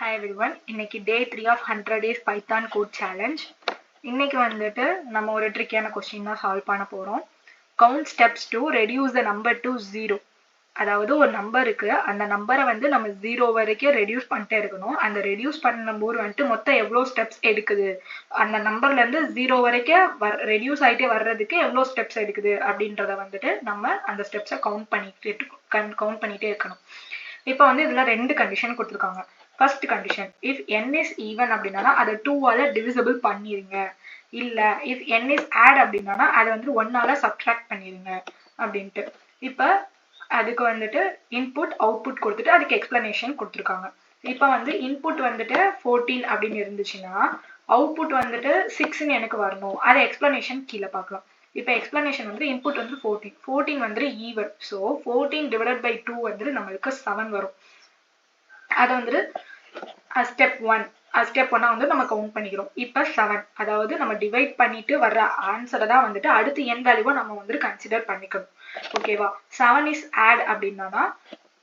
Hi everyone. இன்னைக்கு day 3 of 100 days Python code challenge. இன்னைக்கு வந்துட்டு நம்ம ஒரு ட்ரிக்கியான கொஸ்டின் தான் சால்வ் பண்ண போறோம். Count steps to reduce the number to 0. அதாவது ஒரு நம்பர் இருக்கு, அந்த நம்பரை வந்து நம்ம 0 வரைக்கும் ரெடியூஸ் பண்ணிட்டே இருக்கணும். அந்த ரெடியூஸ் பண்ணும்போது வந்துட்டு மொத்தம் எவ்வளோ ஸ்டெப்ஸ் எடுக்குது, அந்த நம்பர்ல இருந்து 0 வரைக்கும் ரெடியூஸ் ஆகிட்டே வர்றதுக்கு எவ்வளோ ஸ்டெப்ஸ் எடுக்குது அப்படின்றத வந்துட்டு நம்ம அந்த ஸ்டெப்ஸை கவுண்ட் பண்ணிட்டே இருக்கணும். இப்போ வந்து இதுல ரெண்டு கண்டிஷன் கொடுத்துருக்காங்க. First condition, if n is even அப்படின்னா அதை 2ஆல டிவிசிபிள் பண்ணிடுங்க, இல்ல இஃப் n இஸ் ஆட் அப்படின்னா அதை வந்து 1ஆல சப்ட்ராக்ட் பண்ணிடுங்க அப்படின்ட்டு. இப்போ அதுக்கு வந்துட்டு இன்புட் அவுட்புட் கொடுத்துட்டு அதுக்கு எக்ஸ்பிளனேஷன் கொடுத்துருக்காங்க. இப்போ வந்து இன்புட் வந்துட்டு 14 அப்படின்னு இருந்துச்சுன்னா அவுட்புட் வந்துட்டு 6ன்னு எனக்கு வரணும். அதை எக்ஸ்பிளனேஷன் கீழே பார்க்கலாம். இப்போ எக்ஸ்பிளனேஷன் வந்து இன்புட் வந்து 14 வந்து ஈவன், ஸோ 14 டிவைடட் பை 2 வந்து நம்மளுக்கு 7 வரும். அதை வந்துட்டு ஸ்டெப் 1 வந்து நம்ம கவுண்ட் பண்ணிக்கிறோம். இப்போ 7, அதாவது நம்ம டிவைட் பண்ணிட்டு வர்ற ஆன்சரை தான் வந்துட்டு அடுத்து n வேல்யூவை நம்ம வந்துட்டு கன்சிடர் பண்ணிக்கணும். ஓகேவா? 7 இஸ் ஆட் அப்படின்னா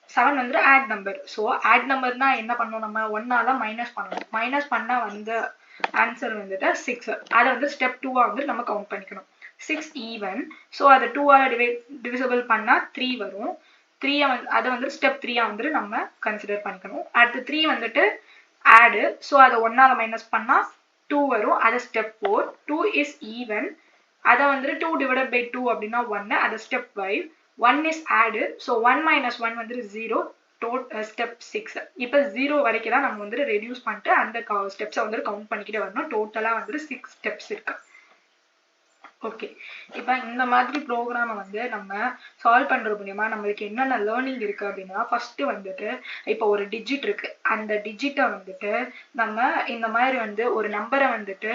7 வந்து ஆட் நம்பர். ஸோ ஆட் நம்பர்னா என்ன பண்ணணும், நம்ம 1ஆல மைனஸ் பண்ணணும். மைனஸ் பண்ணா வந்து ஆன்சர் வந்துட்டு 6. அதை வந்து ஸ்டெப் 2 வந்து நம்ம கவுண்ட் பண்ணிக்கணும். 6 ஈவன், ஸோ அதை 2ஆல டிவிசிபிள் பண்ணா 3 வரும். 3 அதை வந்து ஸ்டெப் 3 வந்துட்டு நம்ம கன்சிடர் பண்ணிக்கணும். அடுத்து 3 வந்துட்டு ஆடு, ஸோ அதை 1ஆல மைனஸ் பண்ணா 2 வரும். அதை ஸ்டெப் 4. 2 இஸ் ஈவன், அதை வந்துட்டு 2 டிவைடட் பை 2 அப்படின்னா 1, அதை ஸ்டெப் 5. 1 இஸ் ஆடு, ஸோ 1 மைனஸ் 1 வந்துட்டு 0, ஸ்டெப் 6. இப்போ 0 வரைக்கும் தான் நம்ம வந்துட்டு ரெடியூஸ் பண்ணிட்டு அந்த ஸ்டெப்ஸை வந்துட்டு கவுண்ட் பண்ணிக்கிட்டே வரணும். டோட்டலாக வந்துட்டு 6 ஸ்டெப்ஸ் இருக்கு. ஓகே, இப்போ இந்த மாதிரி ப்ரோக்ராமை வந்து நம்ம சால்வ் பண்ணுறது மூலியமா நம்மளுக்கு என்னென்ன லேர்னிங் இருக்குது அப்படின்னா, ஃபர்ஸ்ட் வந்துட்டு இப்போ ஒரு டிஜிட் இருக்கு, அந்த டிஜிட்டை வந்துட்டு நம்ம இந்த மாதிரி வந்து ஒரு நம்பரை வந்துட்டு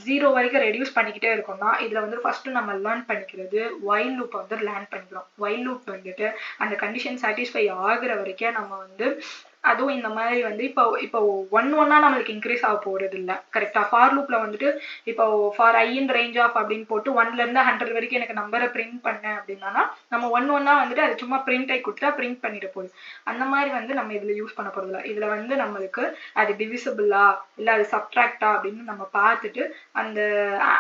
0 வரைக்கும் ரெடியூஸ் பண்ணிக்கிட்டே இருக்கோம்னா இதில் வந்து ஃபர்ஸ்ட் நம்ம லேர்ன் பண்ணிக்கிறது வைல் லூப் வந்து லேர்ன் பண்ணிக்கிறோம். வைல் லூப் வந்துட்டு அந்த கண்டிஷன் சாட்டிஸ்ஃபை ஆகுற வரைக்கும் நம்ம வந்து, அதுவும் இந்த மாதிரி வந்து இப்போ ஒன்னா நம்மளுக்கு இன்க்ரீஸ் ஆக போறது இல்லை. கரெக்டா? ஃபார் லூப்ல வந்துட்டு இப்போ for i in range of அப்படின்னு போட்டு 1ல இருந்து 100 வரைக்கும் எனக்கு நம்பரை பிரிண்ட் பண்ண அப்படின்னா நம்ம ஒன்னா வந்துட்டு அது சும்மா பிரிண்ட் ஆகி கொடுத்தா பிரிண்ட் பண்ணிட்டு போகுது. அந்த மாதிரி வந்து நம்ம இதுல யூஸ் பண்ண போறது இல்லை. இதுல வந்து நம்மளுக்கு அது டிவிசிபிளா இல்ல அது சப்ட்ராக்டா அப்படின்னு நம்ம பார்த்துட்டு அந்த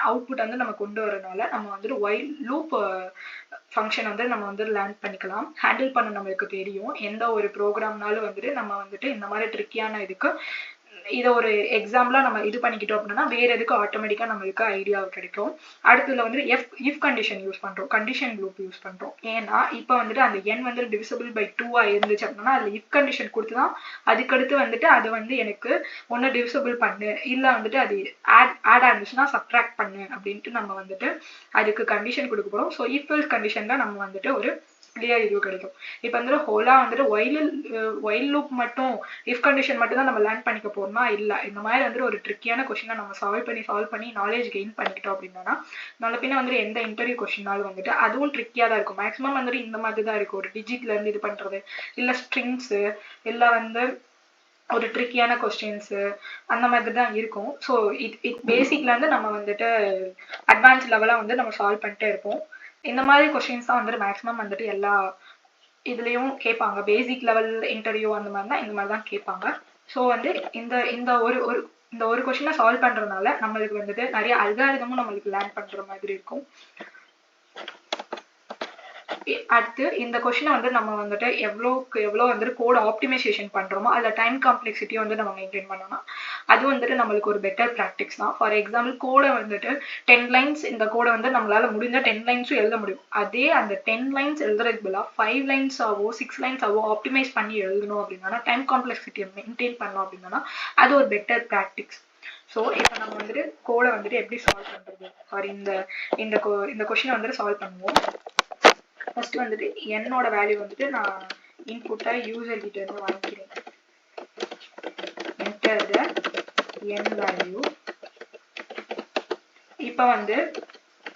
அவுட்புட் வந்து நம்ம கொண்டு வரனால நம்ம வந்துட்டு வைல் லூப் ஃபங்க்ஷன் வந்து நம்ம வந்து லேர்ன் பண்ணிக்கலாம். ஹேண்டில் பண்ண நம்மளுக்கு தெரியும். எந்த ஒரு ப்ரோக்ராம்னாலும் வந்துட்டு நம்ம வந்துட்டு இந்த மாதிரி ட்ரிக்கியான இதுக்கு இதை ஒரு எக்ஸாம்பிளா நம்ம இது பண்ணிக்கிட்டோம் அப்படின்னா வேற எதுக்கு ஆட்டோமேட்டிக்கா நம்மளுக்கு ஐடியா கிடைக்கும். அடுத்ததுல வந்து இஃப் கண்டிஷன் யூஸ் பண்றோம், கண்டிஷன் லூப் யூஸ் பண்றோம். ஏன்னா இப்போ வந்துட்டு அந்த n வந்து டிவிசிபிள் பை 2 இருந்துச்சு அப்படின்னா அதுல இஃப் கண்டிஷன் கொடுத்துதான் அதுக்கடுத்து வந்துட்டு அது வந்து எனக்கு ஒன்னு டிவிசிபிள் பண்ணு, இல்ல வந்துட்டு அது ஆட் ஆனிச்சுன்னா சப்ட்ராக்ட் பண்ணு அப்படின்ட்டு நம்ம வந்துட்டு அதுக்கு கண்டிஷன் கொடுக்க போறோம். ஸோ இஃப் எல்ஸ் கண்டிஷன் தான் நம்ம வந்துட்டு ஒரு கிளியர் இது கிடைக்கும். இப்போ வந்துட்டு ஹோலா வந்துட்டு வைல் லூப் மட்டும் இஃப் கண்டிஷன் மட்டும் தான் நம்ம லேர்ன் பண்ணிக்க போறோம்னா இல்லை. இந்த மாதிரி வந்துட்டு ஒரு ட்ரிக்கியான கொஸ்டினை நம்ம சால்வ் பண்ணி நாலேஜ் கெயின் பண்ணிக்கிட்டோம் அப்படின்னா நல்ல பின்ன வந்துட்டு எந்த இன்டர்வியூ கொஸ்டினாலும் வந்துட்டு அதுவும் ட்ரிக்கியா தான் இருக்கும். மேக்ஸிமம் வந்துட்டு இந்த மாதிரி தான் இருக்கும். ஒரு டிஜிட்ல இருந்து இது பண்றது, இல்ல ஸ்ட்ரிங்ஸ், இல்ல வந்து ஒரு ட்ரிக்கியான கொஸ்டின்ஸ், அந்த மாதிரி தான் இருக்கும். ஸோ இட் பேசிக்ல இருந்து நம்ம வந்துட்டு அட்வான்ஸ் லெவலா வந்து நம்ம சால்வ் பண்ணிட்டே இருப்போம். இந்த மாதிரி கொஸ்டின்ஸ் தான் வந்துட்டு மேக்ஸிமம் வந்துட்டு எல்லா இதுலயும் கேட்பாங்க. பேசிக் லெவல் இன்டர்வியூ அந்த மாதிரி தான் இந்த மாதிரி தான் கேட்பாங்க. ஸோ வந்து இந்த ஒரு கொஸ்டினை சால்வ் பண்றதுனால நம்மளுக்கு வந்துட்டு நிறைய அல்காரிதமும் நம்மளுக்கு லேர்ன் பண்ற மாதிரி இருக்கும். அடுத்து இந்த கொஸ்டினை வந்து நம்ம வந்துட்டு எவ்வளோ வந்துட்டு கோட் ஆப்டிமைசேஷன் பண்றோமோ அதுல டைம் காம்ப்ளெக்சிட்டி வந்து நம்ம மெயின்டைன் பண்ணோம்னா அது வந்துட்டு நம்மளுக்கு ஒரு பெட்டர் ப்ராக்டிஸ் தான். ஃபார் எக்ஸாம்பிள் கோடை வந்துட்டு 10 லைன்ஸ், இந்த கோடை வந்து நம்மளால முடிஞ்ச 10 லைன்ஸும் எழுத முடியும். அதே அந்த 10 லைன்ஸ் எழுதுறதுக்கு பதிலாக 5 லைன்ஸ் ஆவோ 6 லைன்ஸ் ஆவோ ஆப்டிமைஸ் பண்ணி எழுதணும் அப்படின்னா டைம் காம்ப்ளெக்சிட்டியை மெயின்டைன் பண்ணோம் அப்படின்னா அது ஒரு பெட்டர் ப்ராக்டிஸ். ஸோ இப்போ நம்ம வந்துட்டு கோடை வந்துட்டு எப்படி சால்வ் பண்றது, சாரி இந்த கொஸ்டினை வந்துட்டு சால்வ் பண்ணுவோம். ஃபர்ஸ்ட் வந்துட்டு என்னோட வேல்யூ வந்துட்டு நான் இன்புட்டை யூசர் கிட்ட இருந்து வாங்கிக்கிறேன். enter the n value. இப்போ வந்து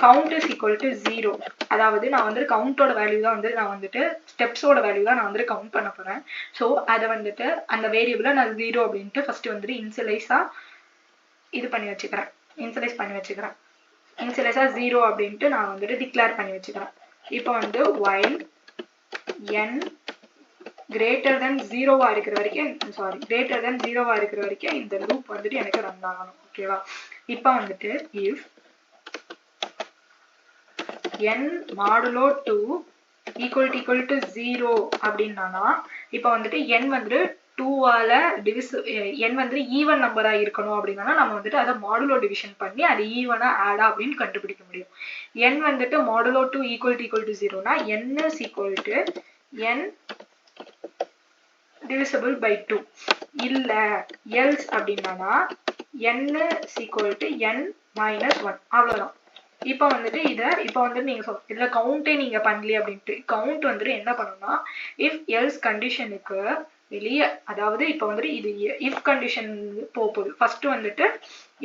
count is equal to 0, அதாவது நான் வந்து கவுண்டோட வேல்யூ தான் வந்து நான் வந்துட்டு ஸ்டெப்ஸோட வேல்யூ தான் நான் வந்துட்டு கவுண்ட் பண்ண போறேன். ஸோ அதை வந்துட்டு அந்த வேரியபிளை நான் 0 அப்படின்ட்டு ஃபர்ஸ்ட் வந்துட்டு இன்சியலைஸா இது பண்ணி வச்சுக்கிறேன். இன்சியலைஸா 0 அப்படின்ட்டு நான் வந்துட்டு டிக்ளேர் பண்ணி வச்சுக்கிறேன். இப்போ வந்து while n கிரேட்டர் தென் 0வா இருக்கிற வரைக்கும் கிரேட்டர் தென் 0வா இருக்கிற வரைக்கும் இந்த லூப் வந்துட்டு எனக்கு ரன் ஆகணும். ஓகேவா? இப்போ வந்துட்டு if n modulo 2 equal to 0 அப்படின்னா இப்போ வந்துட்டு n வந்துட்டு 2ஆல n வந்துட்டு ஈவன் நம்பரா இருக்கணும் அப்படின்னா நம்ம வந்துட்டு அதை மாடுலோ டிவிஷன் பண்ணி அது ஈவனா ஆடா அப்படின்னு கண்டுபிடிக்க முடியும். n வந்துட்டு modulo 2 equal to 0னா n is equal to n divisible by 2 இல்ல else அப்படின்னா n is equal to n minus 1 அவ்வளவுதான். இப்போ வந்துட்டு நீங்க இதுல கவுண்டே நீங்க பண்ணல அப்படின்ட்டு கவுண்ட் வந்துட்டு என்ன பண்ணணும்னா இஃப் எல்ஸ் கண்டிஷனுக்கு வெளியே, அதாவது இப்போ வந்துட்டு இது இஃப் கண்டிஷன் போகுது. ஃபர்ஸ்ட் வந்துட்டு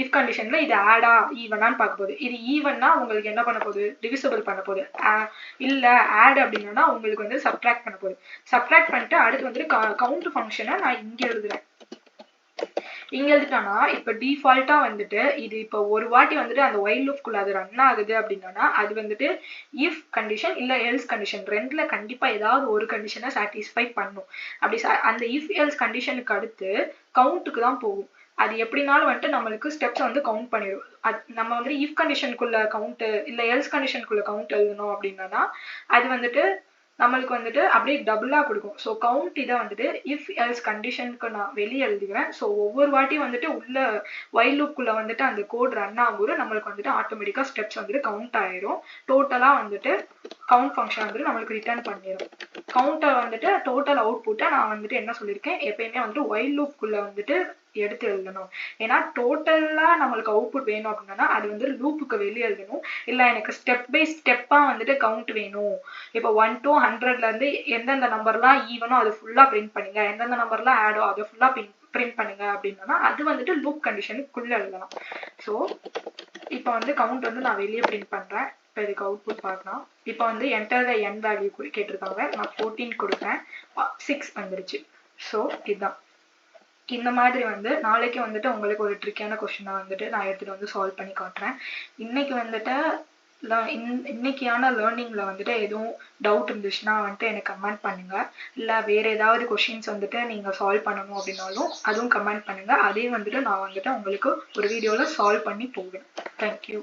இஃப் கண்டிஷன்ல இது ஆடா ஈவனான்னு பார்க்க போகுது. இது ஈவன்னா உங்களுக்கு என்ன பண்ண போகுது? டிவிசிபிள் பண்ண போகுது. இல்ல ஆட் அப்படின்னா உங்களுக்கு வந்து சப்ட்ராக்ட் பண்ண போகுது. சப்ட்ராக்ட் பண்ணிட்டு அடுத்து வந்துட்டு கவுண்ட் ஃபங்க்ஷனை நான் இங்க எழுதுறேன். இங்க எழுதிட்டானா இப்ப டிஃபால்ட்டா வந்துட்டு இது இப்ப ஒரு வாட்டி வந்துட்டு அந்த ஒயில் லூப்குள்ள அது ரன் ஆகுது அப்படின்னா அது வந்துட்டு இஃப் கண்டிஷன் இல்ல எல்ஸ் கண்டிஷன் ரெண்டுல கண்டிப்பா ஏதாவது ஒரு கண்டிஷனை சாட்டிஸ்ஃபை பண்ணும். அப்படி அந்த இஃப் எல்ஸ் கண்டிஷனுக்கு அடுத்து கவுண்ட்டுக்கு தான் போகும். அது எப்படினாலும் வந்துட்டு நம்மளுக்கு ஸ்டெப்ஸ் வந்து கவுண்ட் பண்ணிடும். நம்ம வந்து இஃப் கண்டிஷனுக்குள்ள கவுண்ட் இல்ல எல்ஸ் கண்டிஷனுக்குள்ள கவுண்ட் எழுதணும் அப்படின்னா அது வந்துட்டு நம்மளுக்கு வந்துட்டு அப்படியே டபுளா கொடுக்கும். ஸோ கவுண்ட் இதை வந்துட்டு இஃப் எல்ஸ் கண்டிஷனுக்கு நான் வெளியே எழுதுவேன். ஸோ ஒவ்வொரு வாட்டியும் வந்துட்டு உள்ள வைல் லூப்குள்ள வந்துட்டு அந்த கோட் ரன் ஆகும்போது நம்மளுக்கு வந்துட்டு ஆட்டோமேட்டிக்கா ஸ்டெப்ஸ் வந்துட்டு கவுண்ட் ஆயிரும். டோட்டலா வந்துட்டு கவுண்ட் ஃபங்க்ஷன் வந்துட்டு நம்மளுக்கு ரிட்டர்ன் பண்ணிடும். கவுண்டர் வந்துட்டு டோட்டல் அவுட்புட்டை நான் வந்துட்டு என்ன சொல்லியிருக்கேன், எப்பயுமே வந்துட்டு வைல் லூப்குள்ள வந்துட்டு எடுத்து எழுதணும். ஏன்னா டோட்டலா நம்மளுக்கு அவுட்புட் வேணும் அப்படின்னா அது வந்து லூப்புக்கு வெளியே எழுதணும். இல்ல எனக்கு ஸ்டெப் பை ஸ்டெப்பா வந்துட்டு கவுண்ட் வேணும். இப்போ 1 to 100ல இருந்து எந்தெந்த நம்பர்லாம் ஈவனோ அது ஃபுல்லா பிரிண்ட் பண்ணுங்க, எந்தெந்த நம்பர்லாம் ஆடோ அதை ஃபுல்லா பிரிண்ட் பண்ணுங்க அப்படின்னா அது வந்துட்டு லூப் கண்டிஷனுக்குள்ள எழுதலாம். ஸோ இப்போ வந்து கவுண்ட் வந்து நான் வெளியே பிரிண்ட் பண்றேன். இப்போ இதுக்கு அவுட்புட் பார்க்கலாம். இப்போ வந்து என்டர் த n வேல்யூ கேட்டிருக்காங்க. நான் 14 கொடுக்குறேன். 6 வந்துருச்சு. ஸோ இதுதான். இந்த மாதிரி வந்து நாளைக்கு வந்துட்டு உங்களுக்கு ஒரு ட்ரிக்கான கொஸ்டினை வந்துட்டு நான் எடுத்துட்டு வந்து சால்வ் பண்ணி காட்டுறேன். இன்னைக்கு வந்துட்டு இன்னைக்கான லேர்னிங்ல வந்துட்டு எதுவும் டவுட் இருந்துச்சுன்னா வந்துட்டு எனக்கு கமெண்ட் பண்ணுங்க. இல்லை வேற ஏதாவது கொஸ்டின்ஸ் வந்துட்டு நீங்க சால்வ் பண்ணணும் அப்படின்னாலும் அதுவும் கமெண்ட் பண்ணுங்க. அதையும் வந்துட்டு நான் வந்துட்டு உங்களுக்கு ஒரு வீடியோல சால்வ் பண்ணி போடுவேன். தேங்க்யூ.